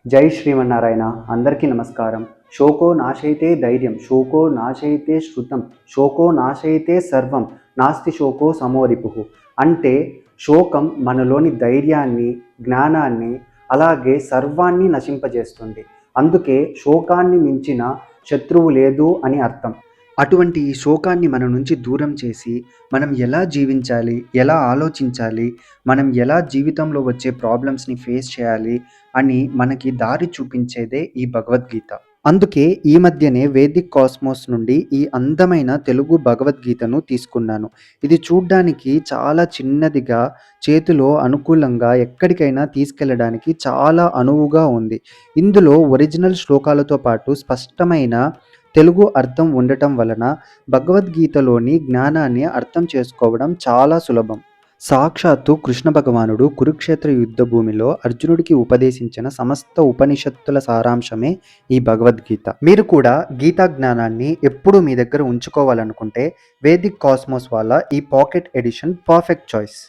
జై శ్రీమన్నారాయణ. అందరికీ నమస్కారం. శోకో నాశయితే ధైర్యం, శోకో నాశయితే శృతం, శోకో నాశయితే సర్వం, నాస్తి శోకో సమోరిపుః. అంటే శోకం మనలోని ధైర్యాన్ని, జ్ఞానాన్ని, అలాగే సర్వాన్ని నశింపజేస్తుంది. అందుకే శోకాన్ని మించిన శత్రువు లేదు అని అర్థం. అటువంటి ఈ శోకాన్ని మన నుంచి దూరం చేసి మనం ఎలా జీవించాలి, ఎలా ఆలోచించాలి, మనం ఎలా జీవితంలో వచ్చే ప్రాబ్లమ్స్ని ఫేస్ చేయాలి అని మనకి దారి చూపించేదే ఈ భగవద్గీత. అందుకే ఈ మధ్యనే వేదిక్ కాస్మోస్ నుండి ఈ అందమైన తెలుగు భగవద్గీతను తీసుకున్నాను. ఇది చూడ్డానికి చాలా చిన్నదిగా, చేతిలో అనుకూలంగా ఎక్కడికైనా తీసుకెళ్ళడానికి చాలా అనువుగా ఉంది. ఇందులో ఒరిజినల్ శ్లోకాలతో పాటు స్పష్టమైన తెలుగు అర్థం ఉండటం వలన భగవద్గీతలోని జ్ఞానాన్ని అర్థం చేసుకోవడం చాలా సులభం. సాక్షాత్తు కృష్ణ భగవానుడు కురుక్షేత్ర యుద్ధ భూమిలో అర్జునుడికి ఉపదేశించిన సమస్త ఉపనిషత్తుల సారాంశమే ఈ భగవద్గీత. మీరు కూడా గీతా జ్ఞానాన్ని ఎప్పుడూ మీ దగ్గర ఉంచుకోవాలనుకుంటే వేదిక్ కాస్మోస్ వాళ్ళ ఈ పాకెట్ ఎడిషన్ పర్ఫెక్ట్ చాయిస్.